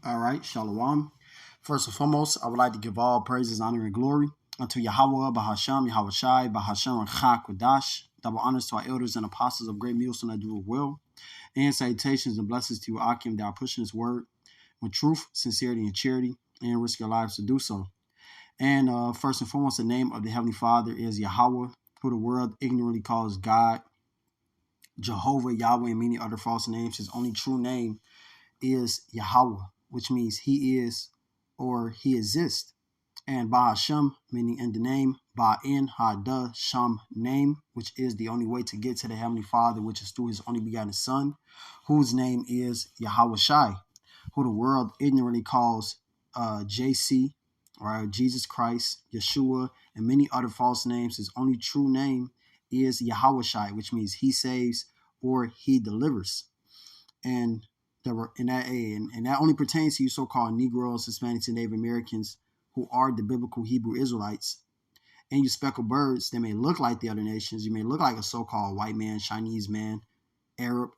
All right, Shalom. First and foremost, I would like to give all praises, honor, and glory unto Yahweh, Bahasham, Yahweh Shai, Bahasham, Chak, Kodash. Double honors to our elders and apostles of great Milson that do it well. And salutations and blessings to you, Akim, that are pushing his word with truth, sincerity, and charity, and risk your lives to do so. And first and foremost, the name of the Heavenly Father is Yahweh, who the world ignorantly calls God, Jehovah, Yahweh, and many other false names. His only true name is Yahweh, which means he is or he exists. And Bahashem, meaning in the name, Ba'in Hada Sham name, which is the only way to get to the Heavenly Father, which is through his only begotten Son, whose name is Yahweh Shai, who the world ignorantly calls JC, or Jesus Christ, Yeshua, and many other false names. His only true name is Yahweh Shai, which means he saves or he delivers. And that only pertains to you so-called Negroes, Hispanics, and Native Americans who are the biblical Hebrew Israelites. And you speckled birds that may look like the other nations. You may look like a so-called white man, Chinese man, Arab,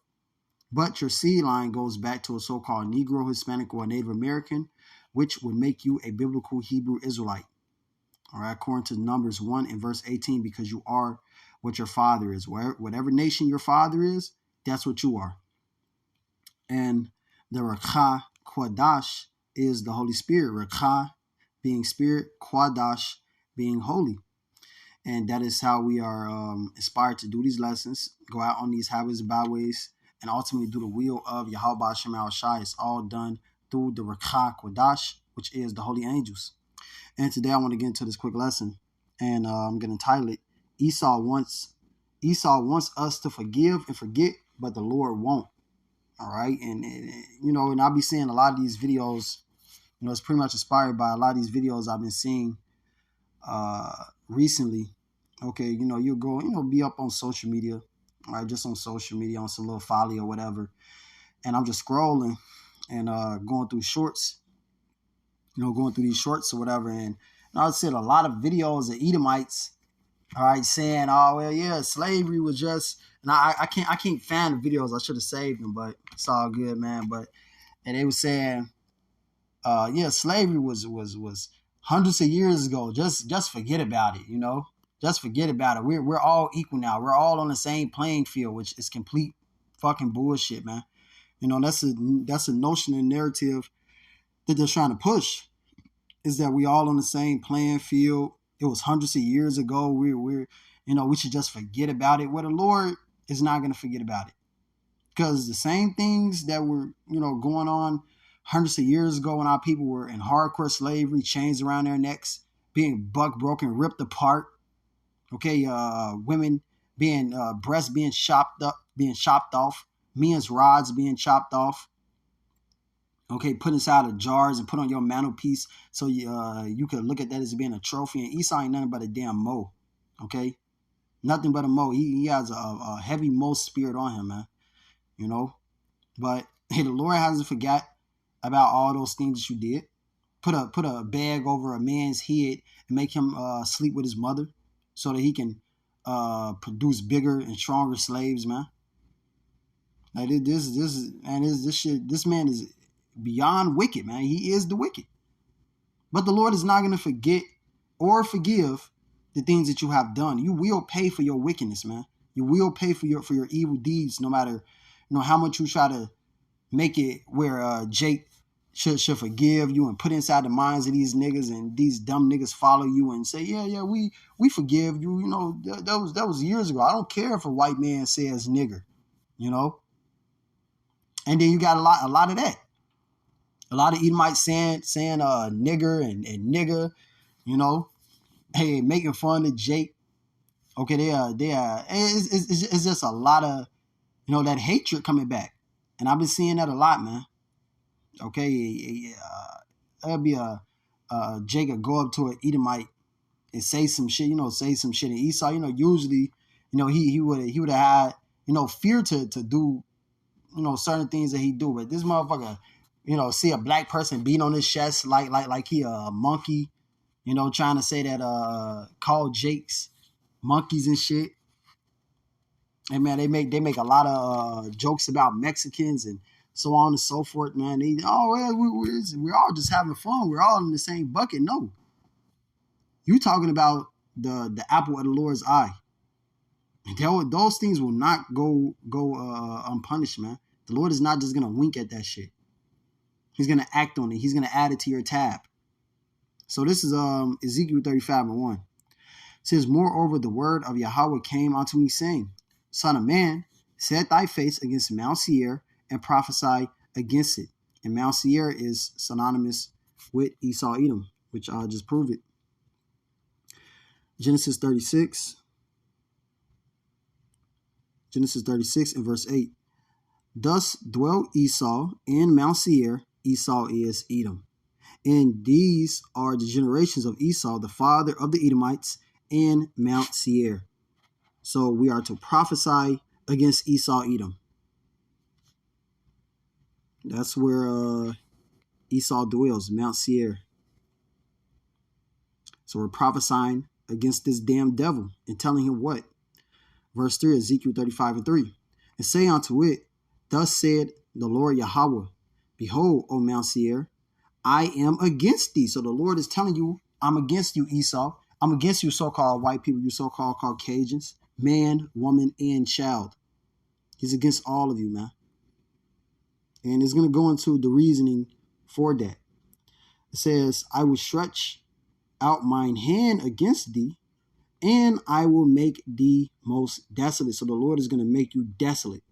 but your seed line goes back to a so-called Negro, Hispanic, or Native American, which would make you a biblical Hebrew Israelite. All right, according to Numbers 1 and verse 18, because you are what your father is. Whatever nation your father is, that's what you are. And the Rakha Kwadash is the Holy Spirit. Rakha being spirit, Kwadash being holy. And that is how we are inspired to do these lessons, go out on these highways and byways, and ultimately do the will of Yahweh Shem Shai. It's all done through the Rakha Kwadash, which is the holy angels. And today I want to get into this quick lesson, and I'm going to title it, Esau wants us to forgive and forget, but the Lord won't. All right. And I'll be seeing a lot of these videos, it's pretty much inspired by a lot of these videos I've been seeing recently. Okay. You'll go, be up on social media, all right, just on social media, on some little folly or whatever. And I'm just scrolling and going through shorts, going through these shorts or whatever. And I said a lot of videos of Edomites, all right, saying, oh, well, yeah, slavery was just, and I can't find the videos. I should have saved them, but it's all good, man. And they were saying, yeah, slavery was hundreds of years ago. Just forget about it, just forget about it. We're all equal now. We're all on the same playing field, which is complete fucking bullshit, man. That's a notion and narrative that they're trying to push, is that we all on the same playing field. It was hundreds of years ago. We should just forget about it. Well, the Lord is not going to forget about it, because the same things that were, going on hundreds of years ago when our people were in hardcore slavery, chains around their necks, being buck broken, ripped apart. Okay, women being breasts being chopped off, men's rods being chopped off. Okay, put inside of jars and put on your mantelpiece so you could look at that as being a trophy. And Esau ain't nothing but a damn Mo. Okay, nothing but a Mo. He has a heavy Mo spirit on him, man. But hey, the Lord hasn't forgot about all those things that you did. Put a bag over a man's head and make him sleep with his mother, so that he can produce bigger and stronger slaves, man. Like this man is beyond wicked, man. He is the wicked. But the Lord is not going to forget or forgive the things that you have done. You will pay for your wickedness, man. You will pay for your evil deeds, no matter how much you try to make it where Jake should forgive you and put inside the minds of these niggas, and these dumb niggas follow you and say, yeah, we forgive you. That was years ago. I don't care if a white man says nigger, And then you got a lot of that. A lot of Edomites saying nigger and nigger, hey, making fun of Jake. Okay, they are. It's just a lot of, that hatred coming back, and I've been seeing that a lot, man. Okay, there'll be a Jacob go up to an Edomite and say some shit, and Esau, usually, he would have had, fear to do, certain things that he do, but this motherfucker, see a black person beating on his chest like he a monkey, trying to say that call Jakes monkeys and shit. And man, they make a lot of jokes about Mexicans and so on and so forth, man. They, oh, well, we're all just having fun. We're all in the same bucket. No, you talking about the apple of the Lord's eye. Those things will not go unpunished, man. The Lord is not just gonna wink at that shit. He's gonna act on it. He's gonna add it to your tab. So this is Ezekiel 35:1. It says, moreover, the word of Yahweh came unto me, saying, Son of man, set thy face against Mount Seir and prophesy against it. And Mount Seir is synonymous with Esau Edom, which I'll just prove it. Genesis 36 and verse 8. Thus dwelt Esau in Mount Seir. Esau is Edom. And these are the generations of Esau, the father of the Edomites, in Mount Seir. So we are to prophesy against Esau Edom. That's where Esau dwells, Mount Seir. So we're prophesying against this damn devil and telling him what? Verse 3, Ezekiel 35:3. And say unto it, thus said the Lord Yahweh, behold, O Mount Seir, I am against thee. So the Lord is telling you, I'm against you, Esau. I'm against you, so-called white people, you so-called Caucasians, man, woman, and child. He's against all of you, man. And it's going to go into the reasoning for that. It says, I will stretch out mine hand against thee, and I will make thee most desolate. So the Lord is going to make you desolate.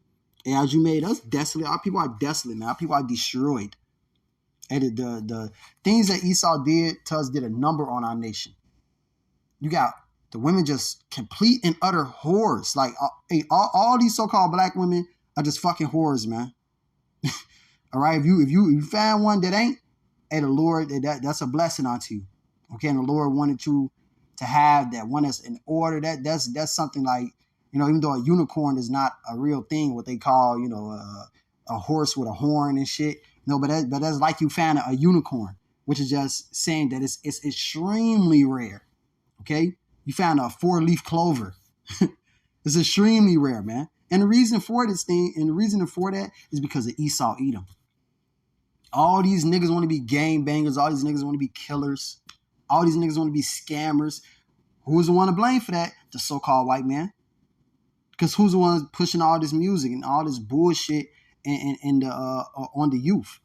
And as you made us desolate, our people are desolate, man. Our people are destroyed. And the things that Esau did to us did a number on our nation. You got the women just complete and utter whores. Like, all these so-called black women are just fucking whores, man. All right, if you find one that ain't, hey, the Lord, that's a blessing unto you. Okay, and the Lord wanted you to have that one that's in order. That's something like, even though a unicorn is not a real thing, what they call, a horse with a horn and shit. No, but that's like you found a unicorn, which is just saying that it's extremely rare. Okay, you found a 4-leaf clover. It's extremely rare, man. And the reason for this thing, and the reason for that is because of Esau Edom. All these niggas want to be gang bangers. All these niggas want to be killers. All these niggas want to be scammers. Who's the one to blame for that? The so-called white man. Because who's the one pushing all this music and all this bullshit and on the youth?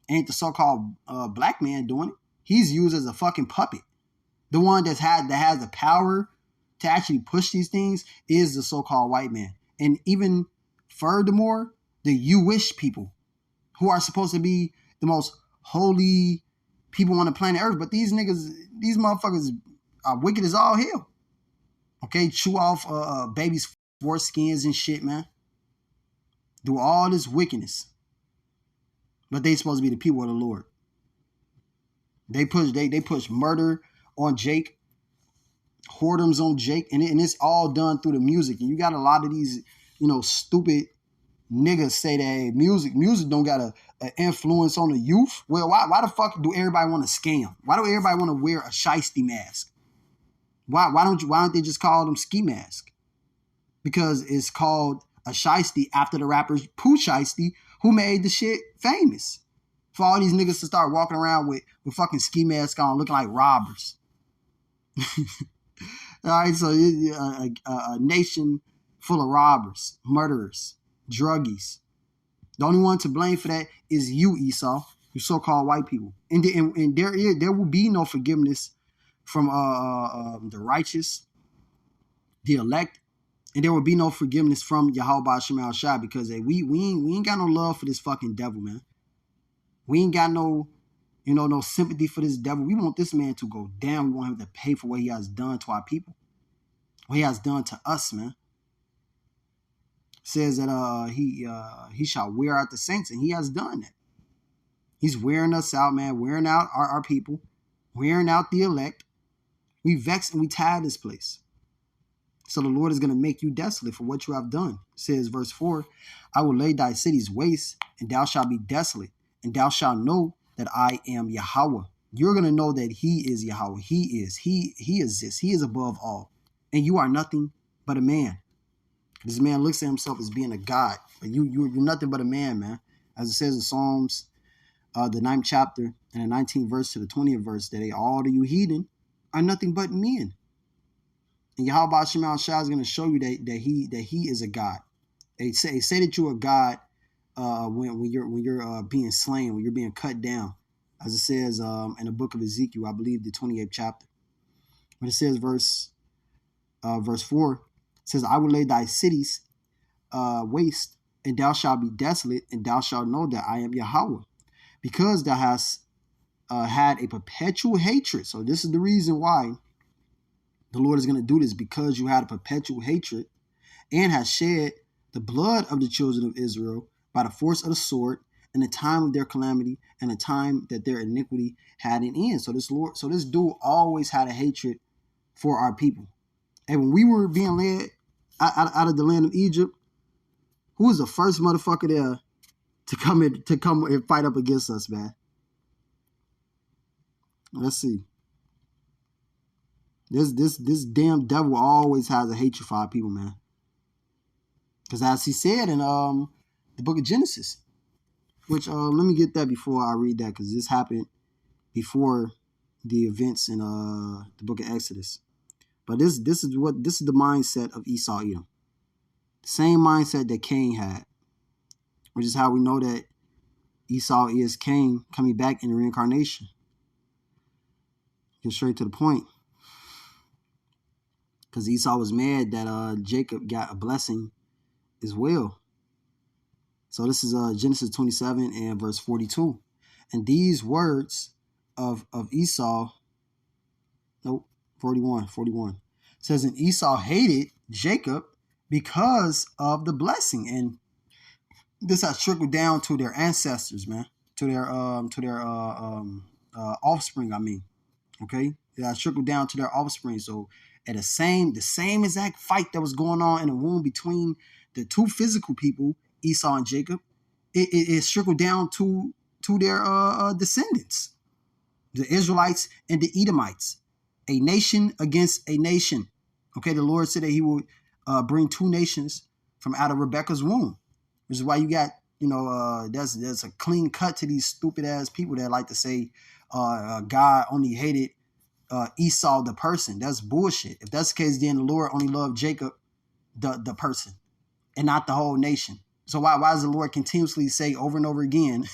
Ain't the so-called black man doing it? He's used as a fucking puppet. The one that has the power to actually push these things is the so-called white man. And even furthermore, the Jewish people, who are supposed to be the most holy people on the planet Earth. But these motherfuckers are wicked as all hell. Okay, chew off babies' foreskins and shit, man. Do all this wickedness. But they supposed to be the people of the Lord. They push murder on Jake, whoredoms on Jake, and it's all done through the music. And you got a lot of these, stupid niggas say that, hey, music don't got an influence on the youth. Well, why the fuck do everybody want to scam? Why do everybody want to wear a shiesty mask? Why don't they just call them ski mask? Because it's called a shiesty after the rapper Pooh Shiesty, who made the shit famous. For all these niggas to start walking around with fucking ski masks on, looking like robbers. All right, so a nation full of robbers, murderers, druggies. The only one to blame for that is you, Esau, you so-called white people. And there will be no forgiveness from the righteous, the elect, and there will be no forgiveness from Yahweh Shema Shai, because we ain't got no love for this fucking devil, man. We ain't got no sympathy for this devil. We want this man to go down. We want him to pay for what he has done to our people, what he has done to us, man. Says that he shall wear out the saints, and he has done that. He's wearing us out, man, wearing out our people, wearing out the elect. We vex and we tired this place. So the Lord is going to make you desolate for what you have done. Says verse 4, I will lay thy cities waste, and thou shalt be desolate, and thou shalt know that I am Yahweh. You're going to know that he is Yahweh. He exists. He is above all. And you are nothing but a man. This man looks at himself as being a god, but you're nothing but a man, man. As it says in Psalms, the 9th chapter and the 19th verse to the 20th verse, that all of you heathen are nothing but men. And Yahweh Shema Shah is going to show you that he is a God. They say that you're a God when you're being slain, when you're being cut down, as it says in the book of Ezekiel, I believe the 28th chapter. When it says verse 4, it says, I will lay thy cities waste, and thou shalt be desolate, and thou shalt know that I am Yahweh, because thou hast had a perpetual hatred. So this is the reason why the Lord is going to do this, because you had a perpetual hatred and has shed the blood of the children of Israel by the force of the sword in the time of their calamity and the time that their iniquity had an end. So this dude always had a hatred for our people. And when we were being led out of the land of Egypt, who was the first motherfucker there to come and fight up against us, man? Let's see. This damn devil always has a hatred for our people, man. Because as he said in the book of Genesis, which let me get that before I read that, because this happened before the events in the book of Exodus. But this is the mindset of Esau Edom. The same mindset that Cain had, which is how we know that Esau is Cain coming back in the reincarnation. Get straight to the point. Because Esau was mad that Jacob got a blessing as well. So this is Genesis 27 and verse 42. And these words of Esau, 41, says, and Esau hated Jacob because of the blessing. And this has trickled down to their ancestors, man, to their offspring, I mean. Okay? It has trickled down to their offspring. So at the same exact fight that was going on in the womb between the two physical people, Esau and Jacob, it trickled down to their descendants, the Israelites and the Edomites, a nation against a nation. Okay, the Lord said that he would bring two nations from out of Rebekah's womb, which is why you got, there's a clean cut to these stupid ass people that like to say God only hated Esau the person. That's bullshit. If that's the case, then the Lord only loved Jacob the person and not the whole nation. So why does the Lord continuously say over and over again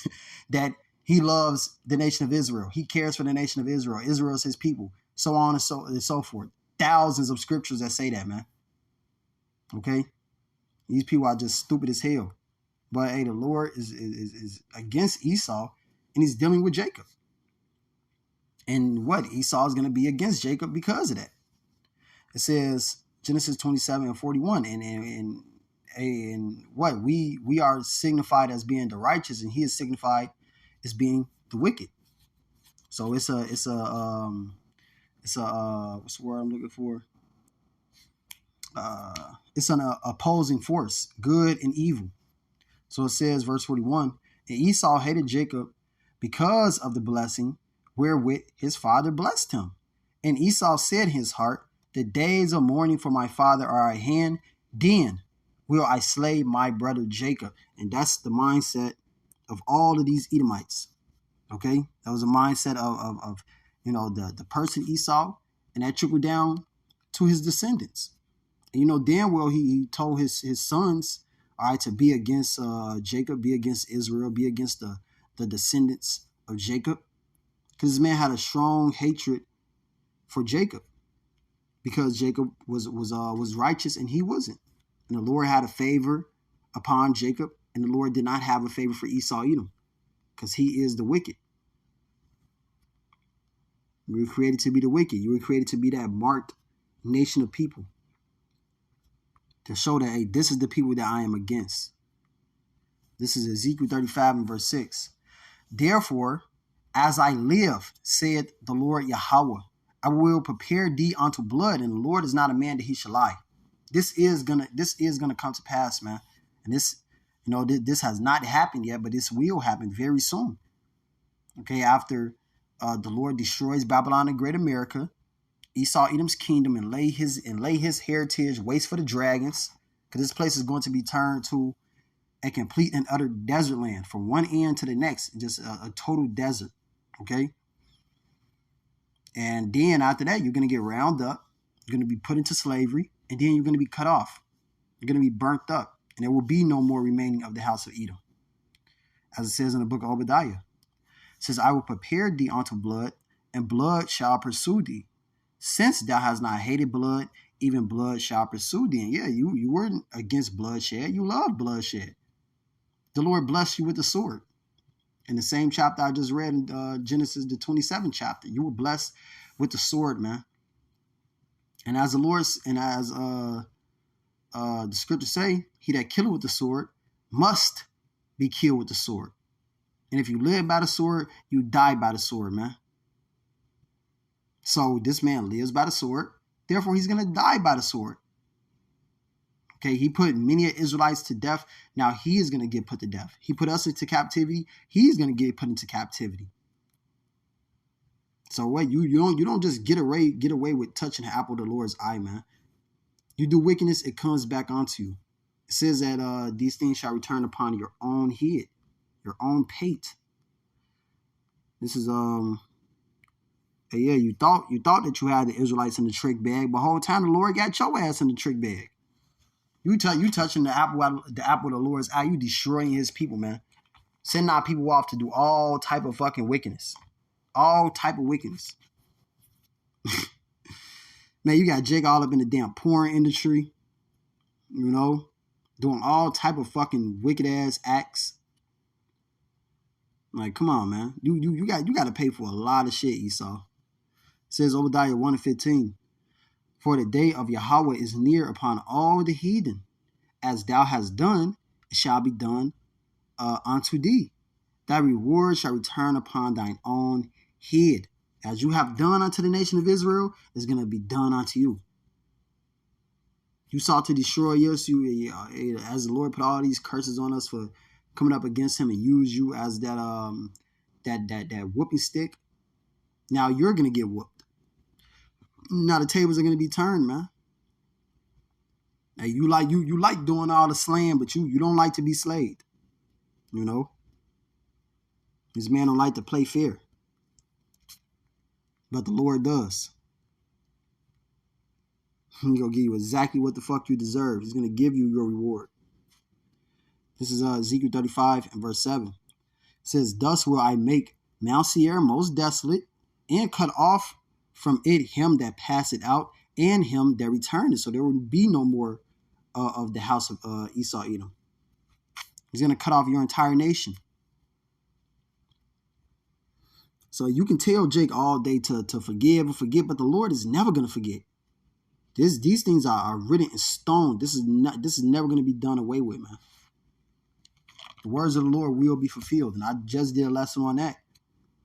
that he loves the nation of Israel? He cares for the nation of Israel. Israel is his people. So on and so forth. Thousands of scriptures that say that, man. Okay? These people are just stupid as hell. But hey, the Lord is against Esau, and he's dealing with Jacob. And what? Esau is going to be against Jacob because of that. It says Genesis 27 and 41. And what? We are signified as being the righteous, and he is signified as being the wicked. So it's a what's the word I'm looking for? It's an opposing force, good and evil. So it says, verse 41, and Esau hated Jacob because of the blessing wherewith his father blessed him. And Esau said in his heart, the days of mourning for my father are at hand, then will I slay my brother Jacob. And that's the mindset of all of these Edomites. Okay? That was a mindset of the person Esau, and that trickled down to his descendants. And damn well he told his sons, all right, to be against Jacob, be against Israel, be against the descendants of Jacob. Because this man had a strong hatred for Jacob, because Jacob was righteous and he wasn't. And the Lord had a favor upon Jacob, and the Lord did not have a favor for Esau Edom, because he is the wicked. You were created to be the wicked. You were created to be that marked nation of people, to show that, hey, this is the people that I am against. This is Ezekiel 35 and verse 6. Therefore, as I live, saith the Lord Yahweh, I will prepare thee unto blood, and the Lord is not a man that he shall lie. This is gonna come to pass, man. And this has not happened yet, but this will happen very soon. Okay, after the Lord destroys Babylon and Great America, Esau Edom's kingdom, and lay his heritage waste for the dragons, because this place is going to be turned to a complete and utter desert land from one end to the next, just a total desert. Okay. And then after that, you're going to get round up. You're going to be put into slavery. And then you're going to be cut off. You're going to be burnt up. And there will be no more remaining of the house of Edom. As it says in the book of Obadiah. It says, I will prepare thee unto blood, and blood shall pursue thee. Since thou hast not hated blood, even blood shall pursue thee. And yeah, you weren't against bloodshed. You loved bloodshed. The Lord blessed you with the sword. In the same chapter I just read in Genesis, the 27th chapter, you were blessed with the sword, man. And as the Lord, and as the scriptures say, he that killeth with the sword must be killed with the sword. And if you live by the sword, you die by the sword, man. So this man lives by the sword. Therefore, he's going to die by the sword. Okay, he put many Israelites to death. Now he is going to get put to death. He put us into captivity. He's going to get put into captivity. So what? You don't just get away with touching the apple of the Lord's eye, man. You do wickedness, it comes back onto you. It says that these things shall return upon your own head, your own pate. This is yeah, you thought that you had the Israelites in the trick bag, but the whole time the Lord got your ass in the trick bag. You touching the apple of the Lord's eye, you destroying his people, man. Sending our people off to do all type of fucking wickedness. All type of wickedness. Man, you got Jake all up in the damn porn industry. You know, doing all type of fucking wicked ass acts. Like, come on, man. You got to pay for a lot of shit, Esau. It says Obadiah 1:15. For the day of Yahweh is near upon all the heathen. As thou hast done, it shall be done unto thee. Thy reward shall return upon thine own head. As you have done unto the nation of Israel, is going to be done unto you. You sought to destroy us. As the Lord put all these curses on us for coming up against him and use you as that whooping stick. Now you're going to get whooped. Now the tables are going to be turned, man. Now you like doing all the slaying, but you don't like to be slayed. You know? This man don't like to play fair. But the Lord does. He's going to give you exactly what the fuck you deserve. He's going to give you your reward. This is Ezekiel 35 and verse 7. It says, thus will I make Mount Seir most desolate, and cut off from it him that passeth out, and him that returneth. So there will be no more of the house of Esau Edom. He's going to cut off your entire nation. So you can tell Jake all day to forgive and forget, but the Lord is never going to forget. These things are written in stone. This is never going to be done away with, man. The words of the Lord will be fulfilled. And I just did a lesson on that.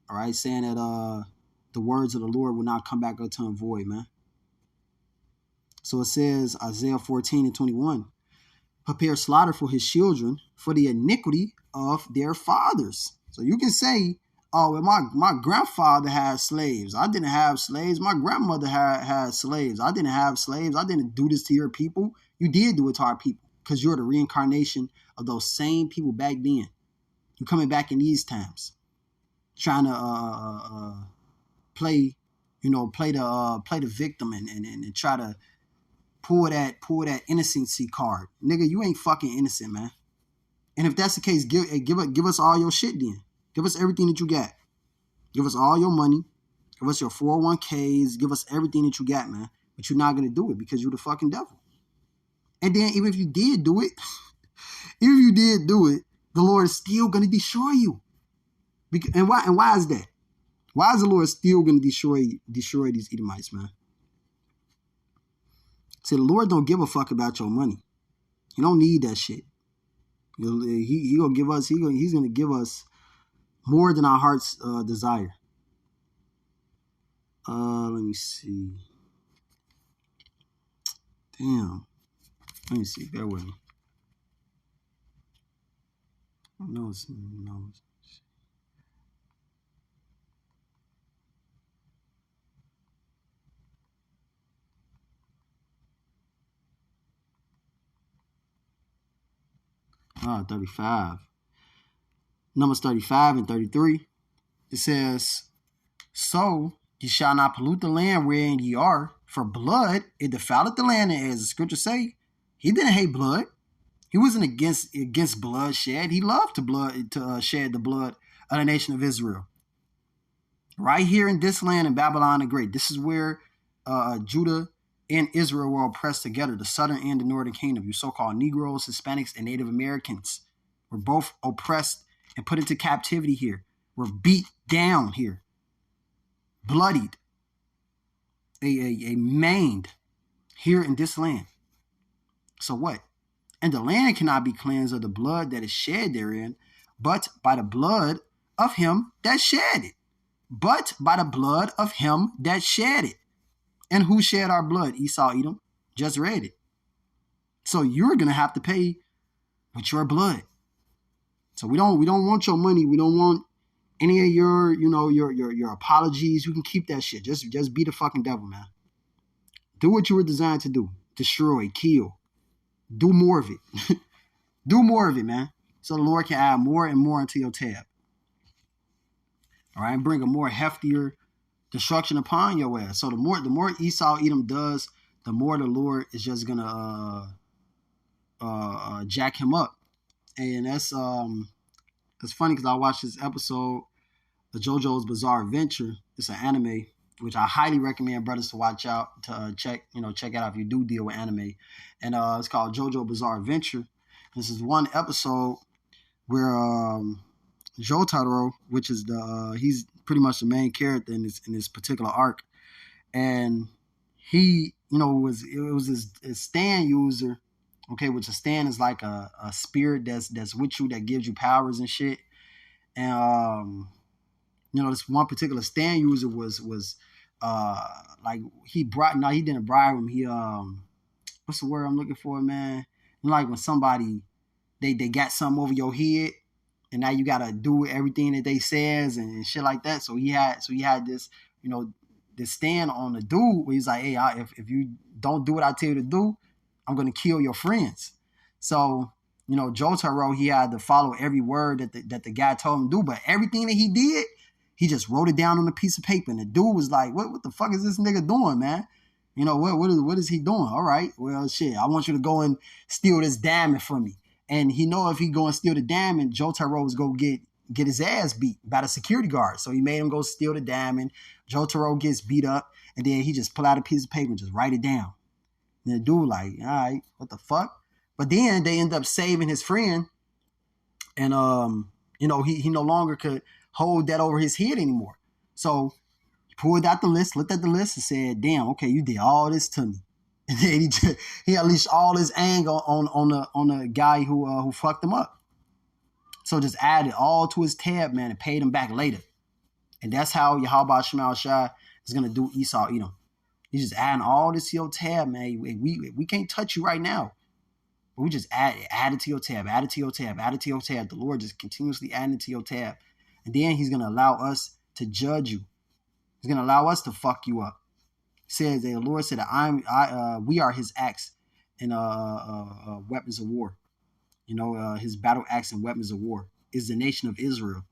All right, saying that the words of the Lord will not come back unto him void, man. So it says, Isaiah 14:21, prepare slaughter for his children for the iniquity of their fathers. So you can say, oh, well, my grandfather had slaves. I didn't have slaves. My grandmother had slaves. I didn't have slaves. I didn't do this to your people. You did do it to our people because you're the reincarnation of those same people back then. You're coming back in these times, trying to play the victim and try to pull that innocency card. Nigga, you ain't fucking innocent, man. And if that's the case, give us all your shit then. Give us everything that you got. Give us all your money. Give us your 401ks. Give us everything that you got, man. But you're not going to do it because you're the fucking devil. And then even if you did do it, the Lord is still going to destroy you. And why is that? Why is the Lord still going to destroy these Edomites, man? See, the Lord don't give a fuck about your money. He don't need that shit. He gonna give us. He's gonna give us more than our heart's desire. Let me see. Damn. Let me see. Bear with me. No. 35. Numbers 35 and 33. It says, so ye shall not pollute the land wherein ye are, for blood, it defileth the land, as the scriptures say. He didn't hate blood. He wasn't against bloodshed. He loved to shed the blood of the nation of Israel. Right here in this land in Babylon the Great. This is where Judah and Israel were oppressed together, the southern and the northern kingdom. You so-called Negroes, Hispanics, and Native Americans were both oppressed and put into captivity here. Were beat down here, bloodied, a maimed here in this land. So what? And the land cannot be cleansed of the blood that is shed therein, but by the blood of him that shed it. But by the blood of him that shed it. And who shed our blood? Esau, Edom. Just read it. So you're gonna have to pay with your blood. So we don't want your money. We don't want any of your, your apologies. You can keep that shit. Just be the fucking devil, man. Do what you were designed to do. Destroy, kill. Do more of it. Do more of it, man. So the Lord can add more and more into your tab. All right, and bring a more heftier destruction upon your ass. So the more Esau Edom does, the more the Lord is just gonna jack him up. And that's funny because I watched this episode of JoJo's Bizarre Adventure. It's an anime which I highly recommend brothers to watch out, to check out if you do deal with anime. And it's called JoJo Bizarre Adventure. This is one episode where Jotaro, which is he's pretty much the main character in this particular arc, and he, was his stand user, okay, which a stand is like a spirit that's with you that gives you powers and shit. And this one particular stand user was like he didn't bribe him. He what's the word I'm looking for, man? Like when somebody they got something over your head, and now you gotta do everything that they says and shit like that. So he had this, this stand on the dude where he's like, hey, if you don't do what I tell you to do, I'm gonna kill your friends. So Jotaro, he had to follow every word that the guy told him to do, but everything that he did, he just wrote it down on a piece of paper. And the dude was like, what the fuck is this nigga doing, man? What is he doing? All right, well, shit, I want you to go and steal this diamond from me. And he know if he go and steal the diamond, Jotaro was go get his ass beat by the security guard. So he made him go steal the diamond. Jotaro gets beat up, and then he just pull out a piece of paper and just write it down. And the dude like, all right, what the fuck? But then they end up saving his friend, and he no longer could hold that over his head anymore. So he pulled out the list, looked at the list, and said, damn, okay, you did all this to me. And then he unleashed all his anger on the guy who fucked him up. So just added all to his tab, man, and paid him back later. And that's how Yahweh Shema Shai is gonna do Esau Edom. He's just adding all this to your tab, man. We can't touch you right now. But we just add it to your tab, add it to your tab, add it to your tab. The Lord just continuously adding it to your tab. And then he's gonna allow us to judge you. He's gonna allow us to fuck you up. Says that the Lord said that we are his axe and weapons of war. His battle axe and weapons of war is the nation of Israel.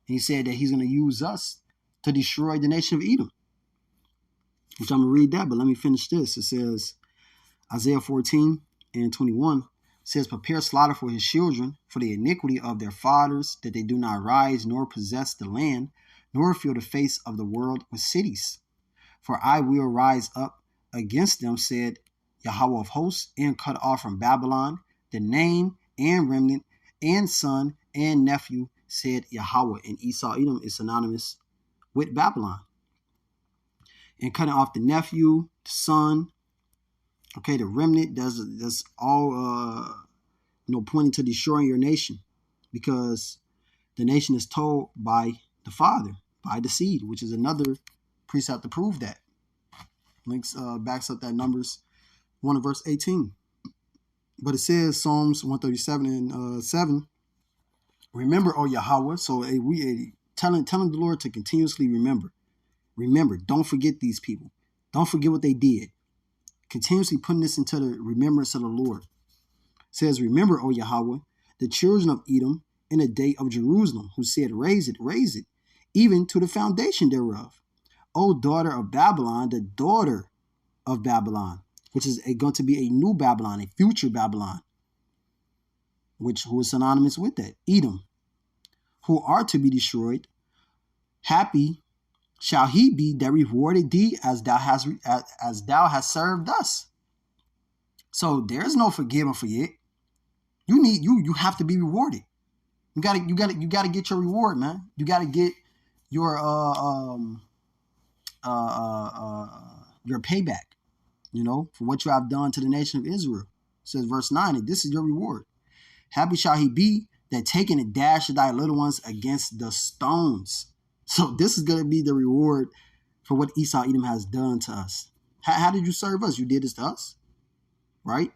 And he said that he's going to use us to destroy the nation of Edom. Which I'm going to read that, but let me finish this. It says, Isaiah 14 and 21 says, prepare slaughter for his children, for the iniquity of their fathers, that they do not rise nor possess the land, nor fill the face of the world with cities. For I will rise up against them, said Yahweh of hosts, and cut off from Babylon the name and remnant and son and nephew, said Yahweh. And Esau Edom is synonymous with Babylon. And cutting off the nephew, the son, okay, the remnant, that's all pointing to destroying your nation, because the nation is told by the father, by the seed, which is another precept to prove that. Links backs up that Numbers 1 and verse 18. But it says, Psalms 137 and 7, remember, O Yahweh. So we telling the Lord to continuously remember. Remember, don't forget these people. Don't forget what they did. Continuously putting this into the remembrance of the Lord. It says, remember, O Yahweh, the children of Edom in the day of Jerusalem, who said, raise it, even to the foundation thereof. O daughter of Babylon, the daughter of Babylon, which is going to be a new Babylon, a future Babylon, who is synonymous with that, Edom, who are to be destroyed. Happy shall he be that rewarded thee as thou hast served us. So there's no forgive and forget. You have to be rewarded. You gotta get your reward, man. You gotta get your payback, for what you have done to the nation of Israel. It says verse 9, and this is your reward. Happy shall he be that taken and dashed thy little ones against the stones. So this is gonna be the reward for what Esau Edom has done to us. How did you serve us? You did this to us, right?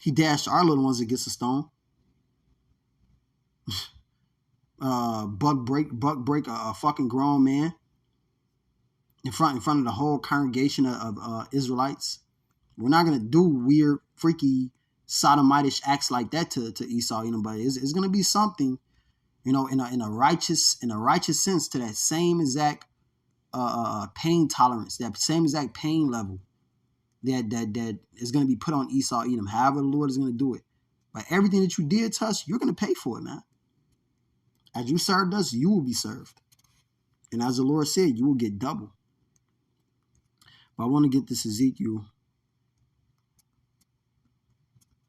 He dashed our little ones against a stone. Buck break a fucking grown man in front of the whole congregation of Israelites. We're not gonna do weird, freaky, sodomitish acts like that to Esau, but it's gonna be something, in a righteous sense, to that same exact pain tolerance, that same exact pain level that is gonna be put on Esau Edom. However the Lord is gonna do it. But everything that you did to us, you're gonna pay for it, man. As you served us, you will be served. And as the Lord said, you will get double. But I want to get this Ezekiel.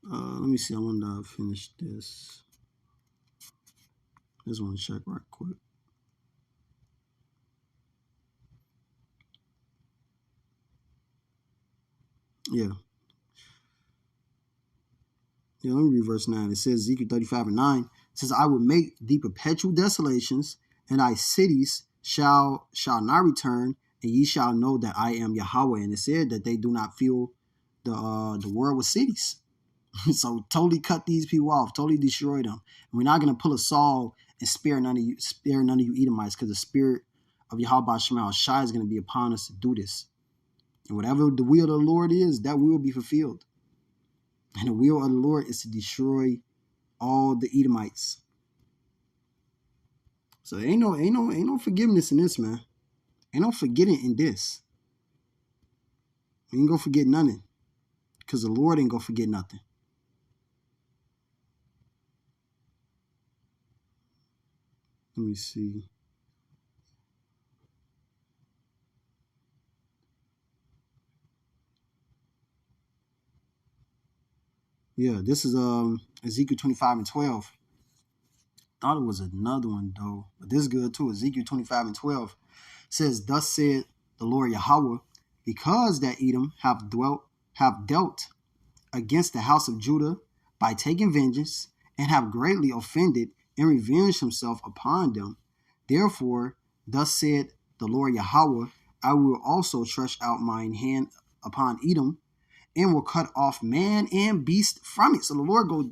Let me see. I want to finish this. Just want to check right quick. Yeah. Let me read verse 9. It says, Ezekiel 35 and 9. It says, I will make thee perpetual desolations, and thy cities shall not return, and ye shall know that I am Yahweh. And it said that they do not fill the world with cities. So totally cut these people off, totally destroy them. And we're not going to pull a Saul and spare none of you Edomites, because the spirit of Yahweh Shema Shai is going to be upon us to do this. And whatever the will of the Lord is, that will be fulfilled. And the will of the Lord is to destroy all the Edomites. So ain't no forgiveness in this, man. Ain't no forgetting in this. We ain't gonna forget nothing, because the Lord ain't gonna forget nothing. Let me see. Yeah, this is Ezekiel 25 and 12. Thought it was another one though, but this is good too. Ezekiel 25 and 12 says, thus said the Lord Yahweh, because that Edom have dealt against the house of Judah by taking vengeance, and have greatly offended and revenged himself upon them. Therefore, thus said the Lord Yahweh, I will also stretch out mine hand upon Edom, and will cut off man and beast from it. So the Lord go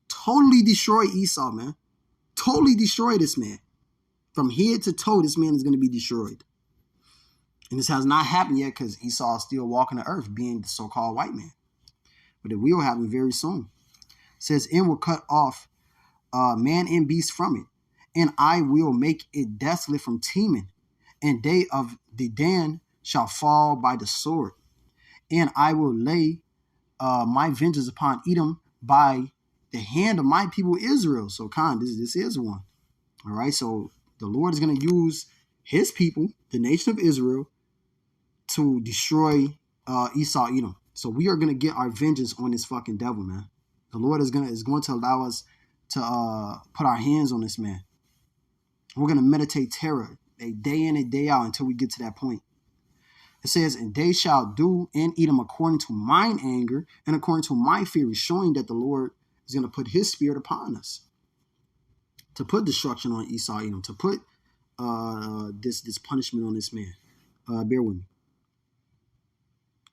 totally destroy Esau, man. Totally destroy this man. From head to toe, this man is going to be destroyed. And this has not happened yet, because Esau is still walking the earth, being the so-called white man. But it will happen very soon. It says, and will cut off man and beast from it. And I will make it desolate from Teman. And they of Dedan shall fall by the sword. And I will lay my vengeance upon Edom by the hand of my people Israel. So, this is one. All right, so the Lord is going to use his people, the nation of Israel, to destroy Esau Edom. So we are going to get our vengeance on this fucking devil, man. The Lord is going to allow us to put our hands on this man. We're going to meditate terror a day in and day out until we get to that point. It says, and they shall do in Edom according to mine anger and according to my fury, showing that the Lord is going to put his spirit upon us, to put destruction on Esau Edom, to put this punishment on this man. Bear with me.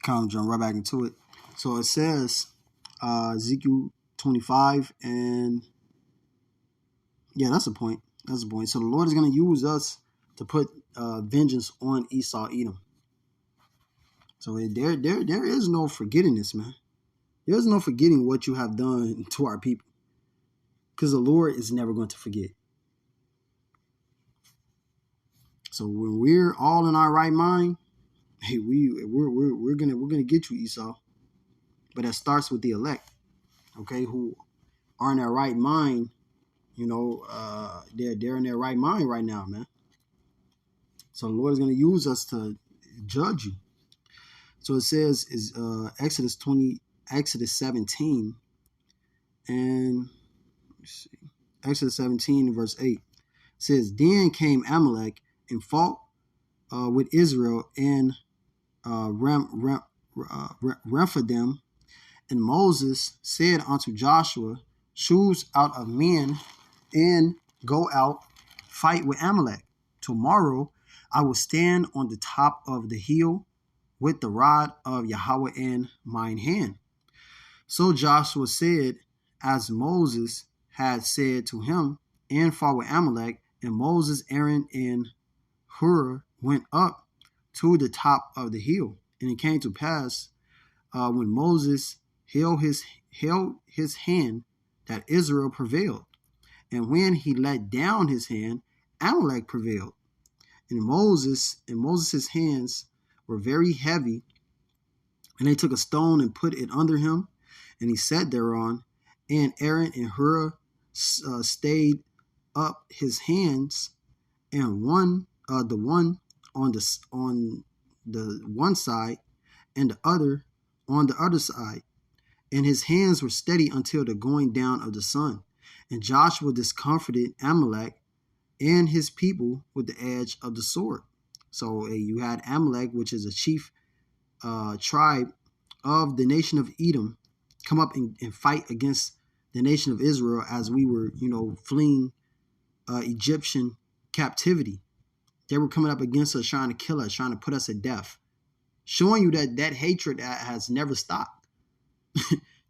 Kind of jump right back into it. So it says, Ezekiel 25, and yeah, that's the point. That's the point. So the Lord is going to use us to put vengeance on Esau Edom. So there is no forgetting this, man. There's no forgetting what you have done to our people. because the Lord is never going to forget. So when we're all in our right mind, hey, we're gonna get you, Esau. But that starts with the elect, okay, who are in their right mind. They're in their right mind right now, man. So the Lord is gonna use us to judge you. So it says is Exodus 17, and let's see, Exodus 17 verse 8 says, then came Amalek and fought with Israel in Rephidim, and Moses said unto Joshua, choose out of men and go out, fight with Amalek. Tomorrow I will stand on the top of the hill with the rod of Yahweh in mine hand. So Joshua said, as Moses had said to him, and fought with Amalek. And Moses, Aaron, and Hur went up to the top of the hill. And it came to pass, when Moses held his hand, that Israel prevailed. And when he let down his hand, Amalek prevailed. And Moses' hands were very heavy, and they took a stone and put it under him, and he sat thereon. And Aaron and Hur stayed up his hands, and the one on the one side, and the other on the other side. And his hands were steady until the going down of the sun. And Joshua discomfited Amalek and his people with the edge of the sword. So you had Amalek, which is a chief tribe of the nation of Edom, come up and fight against the nation of Israel as we were, fleeing Egyptian captivity. They were coming up against us, trying to kill us, trying to put us to death, showing you that hatred has never stopped.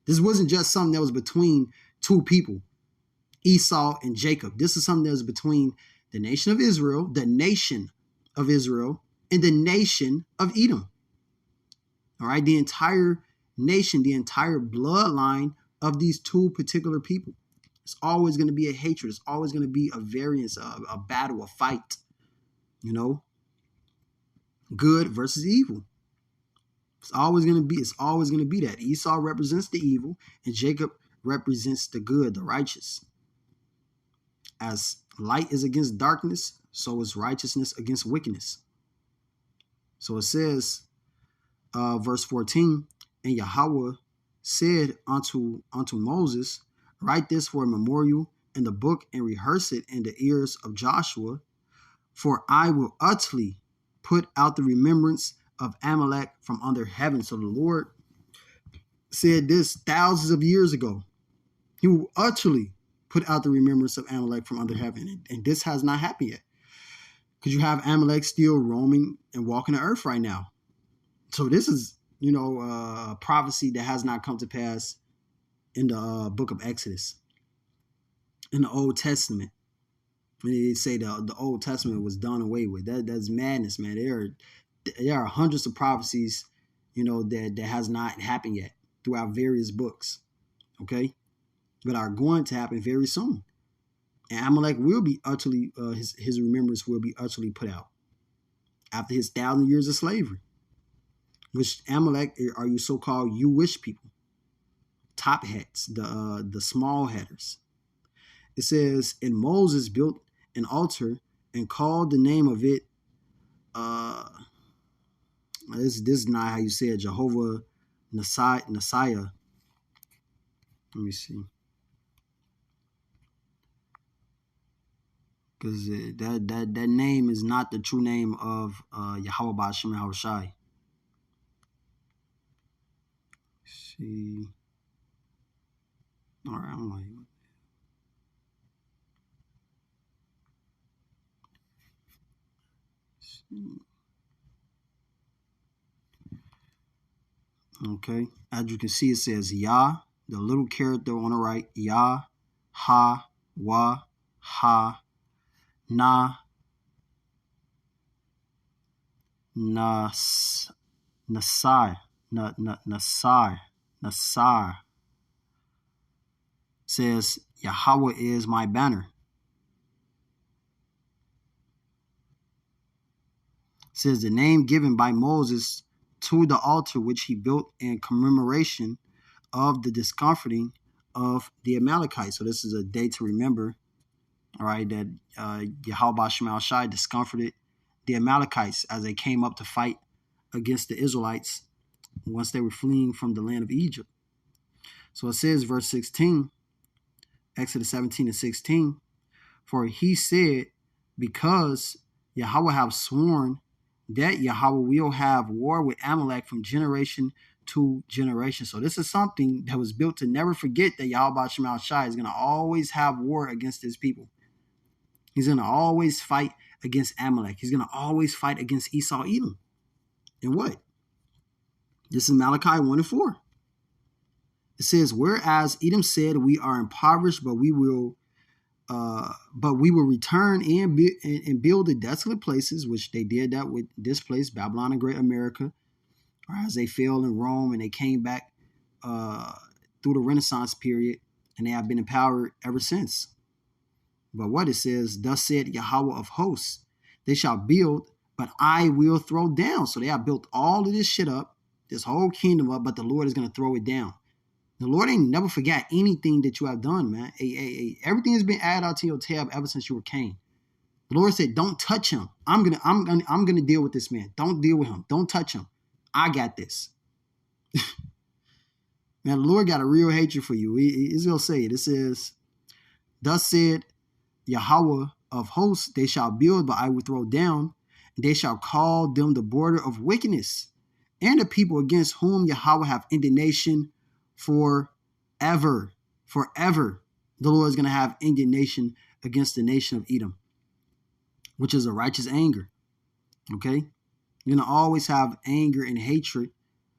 This wasn't just something that was between two people, Esau and Jacob. This is something that was between the nation of Israel, and the nation of Edom. All right, the entire nation, the entire bloodline of these two particular people. It's always going to be a hatred. It's always going to be a variance, a battle, a fight. Good versus evil. It's always going to be that. Esau represents the evil, and Jacob represents the good, the righteous. As light is against darkness, so is righteousness against wickedness. So it says, verse 14, and Yahweh said unto Moses, write this for a memorial in the book, and rehearse it in the ears of Joshua, for I will utterly put out the remembrance of Amalek from under heaven. So the Lord said this thousands of years ago. He will utterly put out the remembrance of Amalek from under heaven. And this has not happened yet, because you have Amalek still roaming and walking the earth right now. So this is, a prophecy that has not come to pass in the book of Exodus. In the Old Testament, when they say the Old Testament was done away with, that's madness, man. There are hundreds of prophecies, that has not happened yet throughout various books, okay, but are going to happen very soon. And Amalek will be utterly, his remembrance will be utterly put out after his 1,000 years of slavery. Which Amalek are you so-called Jewish people, top hats, the small headers. It says, and Moses built an altar and called the name of it, this is not how you say it, Jehovah Messiah. Let me see. Because that name is not the true name of Yahweh Ba'ashem Yahushai. See. All right, I'm like, okay, as you can see, it says Yah, the little character on the right, Yah, Ha, Wa, Ha, Na, Nas, Nasai, Nasar. Says Yahweh is my banner. It says the name given by Moses to the altar which he built in commemoration of the discomforting of the Amalekites. So this is a day to remember, all right, that Yahweh Shema Shai discomforted the Amalekites as they came up to fight against the Israelites once they were fleeing from the land of Egypt. So it says, verse 16, Exodus 17 and 16, for he said, because Yahweh have sworn that Yahweh will have war with Amalek from generation to generation. So this is something that was built to never forget that Yahweh Shema Shai is going to always have war against his people. He's going to always fight against Amalek. He's going to always fight against Esau, Edom. And what? This is Malachi 1 and 4. It says, whereas Edom said, we are impoverished, but we will return and build the desolate places, which they did that with this place, Babylon and Great America, or as they fell in Rome and they came back through the Renaissance period, and they have been empowered ever since. But what it says, thus said Yahweh of hosts, they shall build, but I will throw down. So they have built all of this shit up, this whole kingdom up, but the Lord is going to throw it down. The Lord ain't never forgot anything that you have done, man. Everything has been added out to your tab ever since you were Cain. The Lord said, don't touch him. I'm gonna deal with this man. Don't deal with him. Don't touch him. I got this. Man, the Lord got a real hatred for you. He's gonna say it. It says, thus said Yahweh of hosts, they shall build, but I will throw down. And they shall call them the border of wickedness, and the people against whom Yahweh have indignation forever. Forever. The Lord is going to have indignation against the nation of Edom, which is a righteous anger. Okay? You're going to always have anger and hatred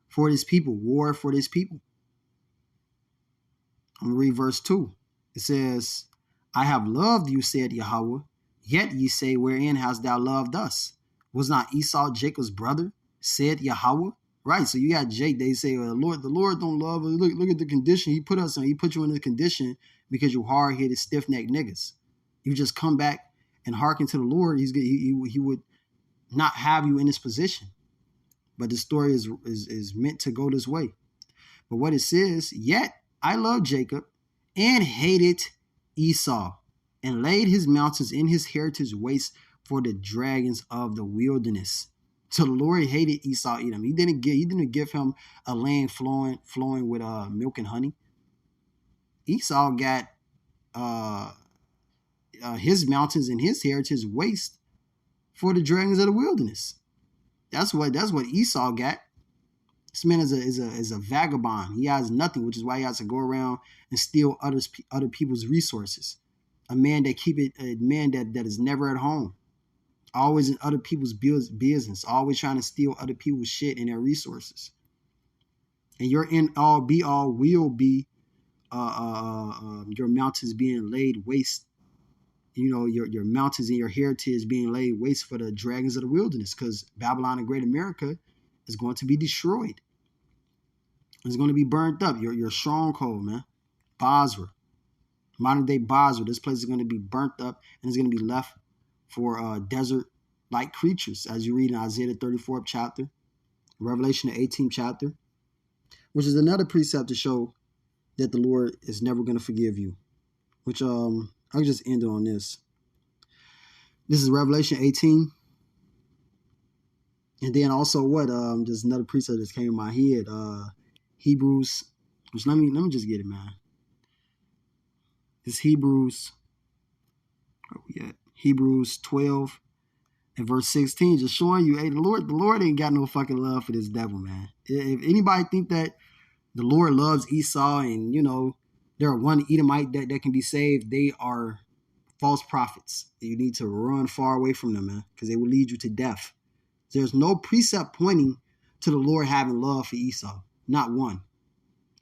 for this people, war for this people. I'm going to read verse 2. It says, I have loved you, said Yahweh, yet ye say, wherein hast thou loved us? Was not Esau Jacob's brother, said Yahweh? Right, so you got Jake. They say, well, the Lord don't love us. Look at the condition he put us in. He put you in this condition because you hard-headed, stiff-necked niggas. You just come back and hearken to the Lord. He would not have you in this position. But the story is meant to go this way. But what it says, yet I love Jacob and hated Esau, and laid his mountains in his heritage waste for the dragons of the wilderness. So the Lord hated Esau, Edom. He didn't give him a land flowing with milk and honey. Esau got his mountains and his heritage waste for the dragons of the wilderness. That's what Esau got. This man is a vagabond. He has nothing, which is why he has to go around and steal other people's resources. A man that is never at home. Always in other people's business, always trying to steal other people's shit and their resources. And your end all be all will be your mountains being laid waste. You know, your mountains and your heritage being laid waste for the dragons of the wilderness, because Babylon and Great America is going to be destroyed. It's going to be burnt up. Your stronghold, man. Basra. Modern day Basra. This place is going to be burnt up and it's going to be left for desert-like creatures, as you read in Isaiah the 34th chapter, Revelation the 18th chapter, which is another precept to show that the Lord is never going to forgive you, which I'll just end on this. This is Revelation 18. And then also just another precept that came in my head, Hebrews, which let me just get it, man. It's Hebrews, where we at? Hebrews 12 and verse 16, just showing you, hey, the Lord ain't got no fucking love for this devil, man. If anybody think that the Lord loves Esau and, you know, there are one Edomite that can be saved, they are false prophets. You need to run far away from them, man, because they will lead you to death. There's no precept pointing to the Lord having love for Esau. Not one.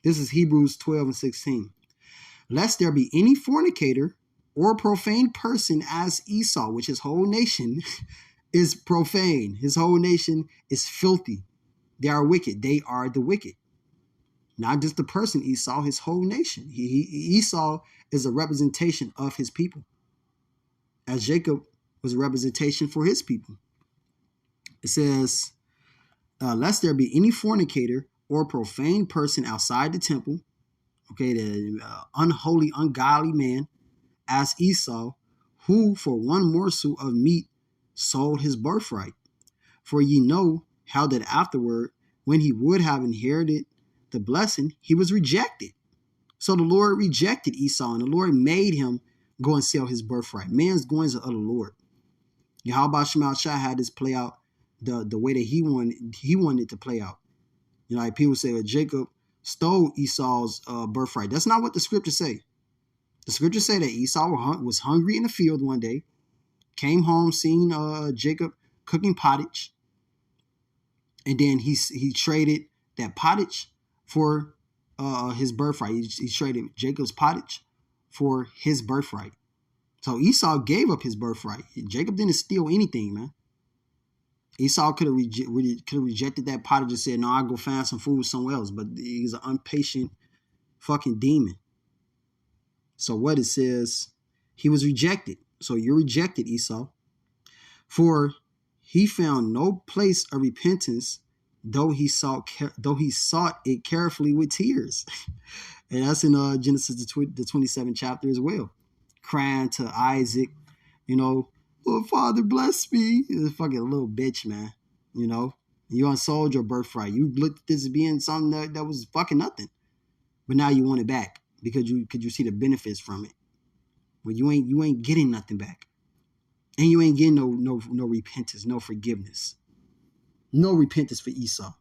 This is Hebrews 12 and 16. Lest there be any fornicator or profane person as Esau, which his whole nation is profane. His whole nation is filthy. They are wicked. They are the wicked. Not just the person Esau, his whole nation. Esau is a representation of his people, as Jacob was a representation for his people. It says, lest there be any fornicator or profane person outside the temple, okay, the unholy, ungodly man, as Esau, who for one morsel of meat sold his birthright. For ye know how that afterward, when he would have inherited the blessing, he was rejected. So the Lord rejected Esau, and the Lord made him go and sell his birthright. Man's goings are of the Lord. Yahweh Shema Shah had this play out the way that he wanted it to play out. You know, like people say, well, Jacob stole Esau's birthright. That's not what the scriptures say. The scriptures say that Esau was hungry in the field one day, came home, seen Jacob cooking pottage, and then he traded that pottage for his birthright. He traded Jacob's pottage for his birthright. So Esau gave up his birthright. Jacob didn't steal anything, man. Esau could have rejected that pottage and said, no, I'll go find some food somewhere else. But he's an impatient fucking demon. So what it says, he was rejected. So you're rejected, Esau. For he found no place of repentance, though he sought it carefully with tears. And that's in Genesis, the 27th chapter as well. Crying to Isaac, you know, oh, Father, bless me. You're a fucking little bitch, man. You know, you unsold your birthright. You looked at this as being something that was fucking nothing. But now you want it back because you see the benefits from it. Well, you ain't getting nothing back. And you ain't getting no repentance, no forgiveness. No repentance for Esau.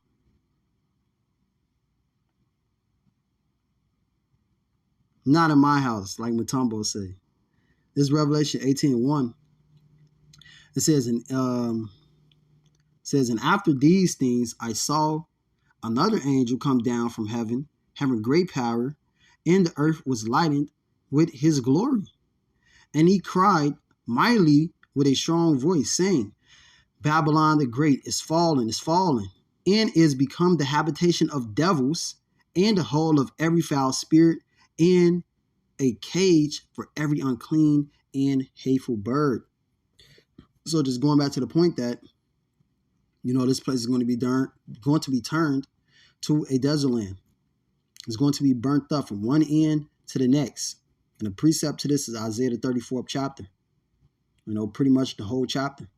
Not in my house, like Matumbo say. This is Revelation 18:1. It says, and after these things I saw another angel come down from heaven, having great power, and the earth was lightened with his glory. And he cried mightily with a strong voice, saying, Babylon the Great is fallen, and is become the habitation of devils, and the hole of every foul spirit, and a cage for every unclean and hateful bird. So just going back to the point that, you know, this place is going to be turned to a desert land. It's going to be burnt up from one end to the next. And the precept to this is Isaiah the 34th chapter. You know, pretty much the whole chapter. It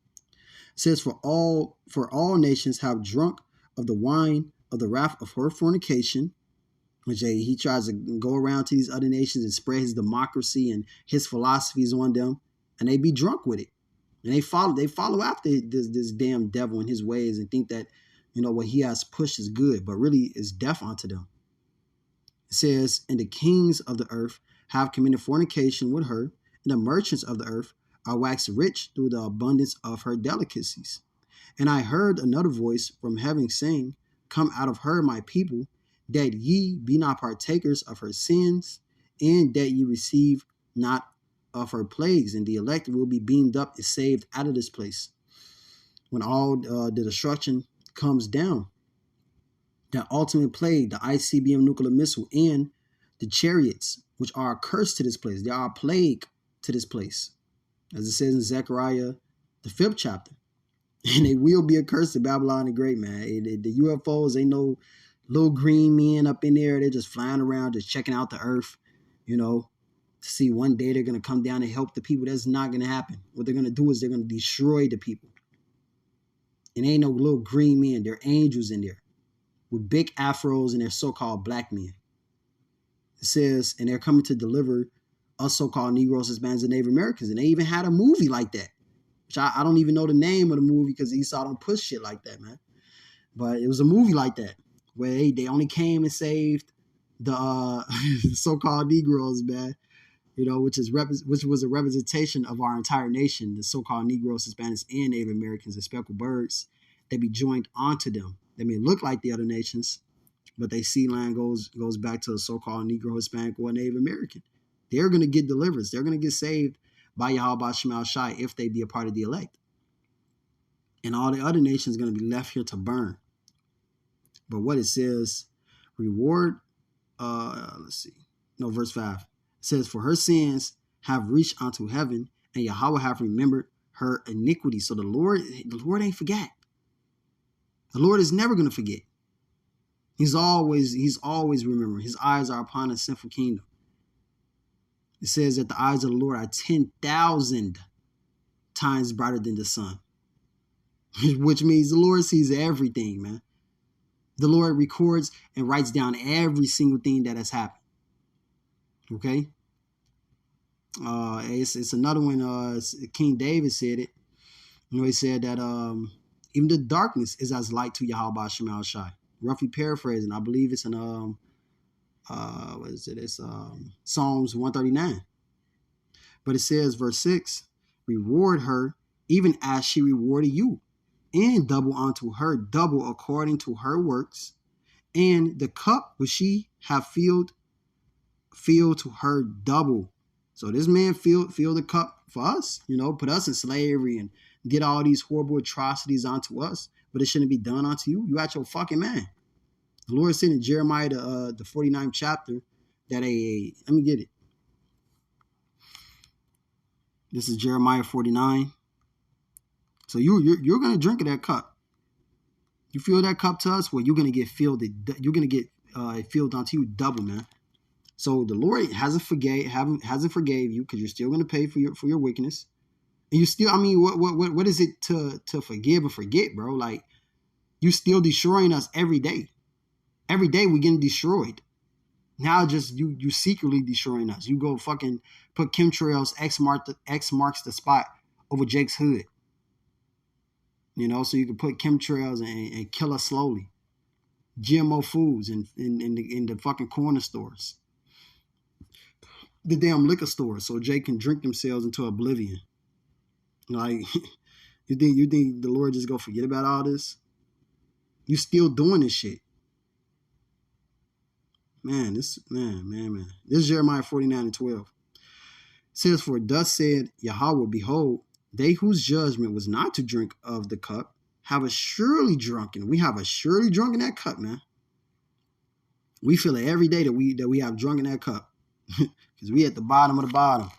says, for all nations have drunk of the wine of the wrath of her fornication, which he tries to go around to these other nations and spread his democracy and his philosophies on them, and they be drunk with it. And they follow after this damn devil and his ways and think that, you know, what he has pushed is good, but really is death unto them. It says, and the kings of the earth have committed fornication with her, and the merchants of the earth are waxed rich through the abundance of her delicacies. And I heard another voice from heaven saying, come out of her, my people, that ye be not partakers of her sins, and that ye receive not of her plagues, and the elect will be beamed up and saved out of this place. When all the destruction comes down, that ultimate plague, the ICBM nuclear missile, and the chariots, which are a curse to this place, they are a plague to this place, as it says in Zechariah, the 5th chapter. And they will be a curse to Babylon the Great, man. The UFOs, ain't no little green men up in there. They're just flying around, just checking out the earth, you know, to see one day they're going to come down and help the people. That's not going to happen. What they're going to do is they're going to destroy the people. And ain't no little green men. They're angels in there with big afros and they're so-called black men. It says, and they're coming to deliver us so-called Negroes, Hispanics, and Native Americans. And they even had a movie like that, which I don't even know the name of the movie because Esau don't push shit like that, man. But it was a movie like that where they only came and saved the so-called Negroes, man. You know, which was a representation of our entire nation, the so-called Negroes, Hispanics, and Native Americans and speckled birds. They be joined onto them. They may look like the other nations, but they sea line goes back to the so-called Negro, Hispanic, or Native American. They're going to get deliverance. They're going to get saved by Yahweh Shemal Shai if they be a part of the elect. And all the other nations are going to be left here to burn. But what it says, reward let's see. No, verse 5. It says, for her sins have reached unto heaven, and Yahweh have remembered her iniquity. So the Lord ain't forget. The Lord is never going to forget. He's always remembering. His eyes are upon a sinful kingdom. It says that the eyes of the Lord are 10,000 times brighter than the sun, which means the Lord sees everything, man. The Lord records and writes down every single thing that has happened. Okay? It's another one. King David said it. He said that even the darkness is as light to Yahweh Shema Shai. Roughly paraphrasing, I believe it's in what is it? It's Psalms 139. But it says, verse 6, reward her even as she rewarded you, and double unto her double according to her works, and the cup which she have filled to her double. So this man filled the cup for us, put us in slavery and get all these horrible atrocities onto us, but it shouldn't be done unto you. You at your fucking man. The Lord said in Jeremiah, the 49th chapter, that let me get it. This is Jeremiah 49. So you're gonna drink of that cup. You fill that cup to us, well, you're gonna get filled. You're gonna get filled onto you double, man. So the Lord hasn't forgave you, because you're still gonna pay for your wickedness, and you still. I mean, what is it to forgive and forget, bro? Like, you still destroying us every day. Every day we're getting destroyed. Now just you secretly destroying us. You go fucking put chemtrails X marks the spot over Jake's hood. So you can put chemtrails and kill us slowly. GMO foods in the fucking corner stores. The damn liquor stores, so Jake can drink themselves into oblivion. Like, you think the Lord just go forget about all this? You still doing this shit. Man, this is Jeremiah 49:12. It says, for thus said Yahweh, behold, they whose judgment was not to drink of the cup have assuredly drunken. We have assuredly drunken that cup, man. We feel it every day that we have drunken that cup. Because we at the bottom of the bottom.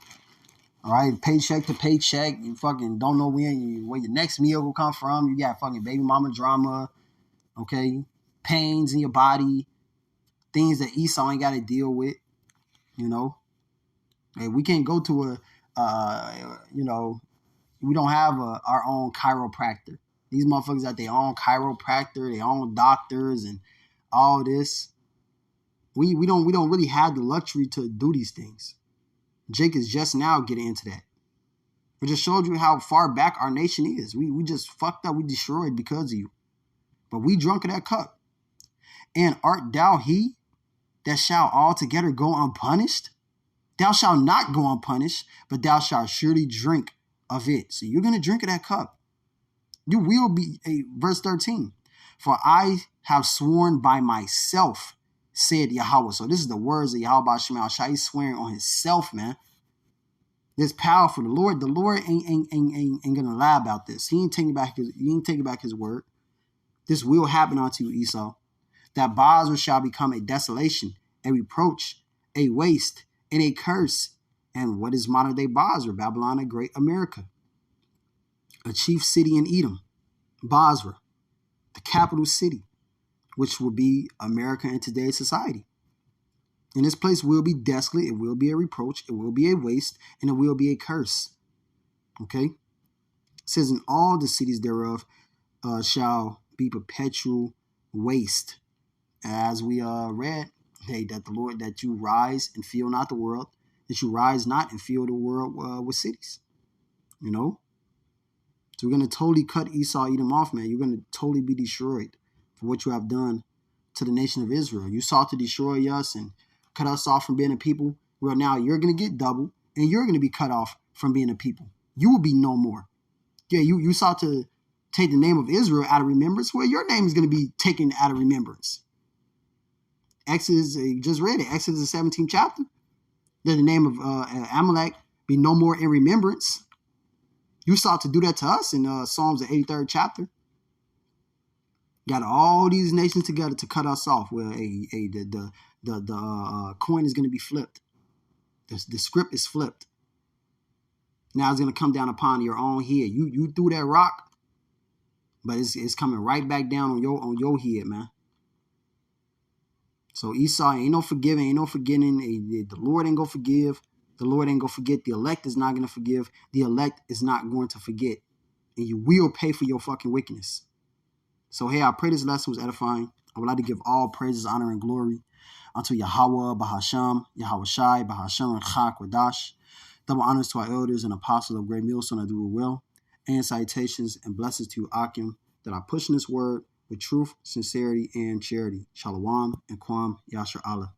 All right, paycheck to paycheck. You fucking don't know where your next meal will come from. You got fucking baby mama drama. Okay, pains in your body. Things that Esau ain't got to deal with, Hey, we can't go to we don't have our own chiropractor. These motherfuckers got their own chiropractor, their own doctors, and all this. We don't really have the luxury to do these things. Jake is just now getting into that. We just showed you how far back our nation is. We just fucked up. We destroyed because of you. But we drunk of that cup. And art thou he that shall altogether go unpunished? Thou shalt not go unpunished, but thou shalt surely drink of it. So you're going to drink of that cup. You will be, verse 13. For I have sworn by myself, said Yahweh. So this is the words of Yahweh Shema Shai. He's swearing on himself, man. It's powerful. The Lord ain't gonna lie about this. He ain't taking back his word. This will happen unto you, Esau. That Basra shall become a desolation, a reproach, a waste, and a curse. And what is modern day Basra? Babylon, a great America. A chief city in Edom, Basra, the capital city, which will be America in today's society. And this place will be desolate, it will be a reproach, it will be a waste, and it will be a curse. Okay? It says, in all the cities thereof shall be perpetual waste. As we read, that the Lord, that you rise and feel not the world, that you rise not and fill the world with cities. So we're going to totally cut Esau, Edom off, man. You're going to totally be destroyed for what you have done to the nation of Israel. You sought to destroy us and cut us off from being a people. Well, now you're going to get double, and you're going to be cut off from being a people. You will be no more. Yeah, you sought to take the name of Israel out of remembrance. Well, your name is going to be taken out of remembrance. Exodus, you just read it, Exodus the 17th chapter. That the name of Amalek be no more in remembrance. You sought to do that to us in Psalms the 83rd chapter. Got all these nations together to cut us off. Well, the the coin is going to be flipped. The script is flipped. Now it's going to come down upon your own head. You threw that rock, but it's coming right back down on your head, man. So Esau ain't no forgiving, ain't no forgetting. The Lord ain't gonna forgive. The Lord ain't gonna forget. The elect is not gonna forgive. The elect is not going to forget. And you will pay for your fucking wickedness. So hey, I pray this lesson was edifying. I would like to give all praises, honor, and glory unto Yahweh, Bahasham, Yahweh Shai, Bahasham, and Chak Wadash. Double honors to our elders and apostles of Great Millstone that do it well. And salutations and blessings to you, Akim, that are pushing this word with truth, sincerity, and charity. Shalom and Kwam Yasher Allah.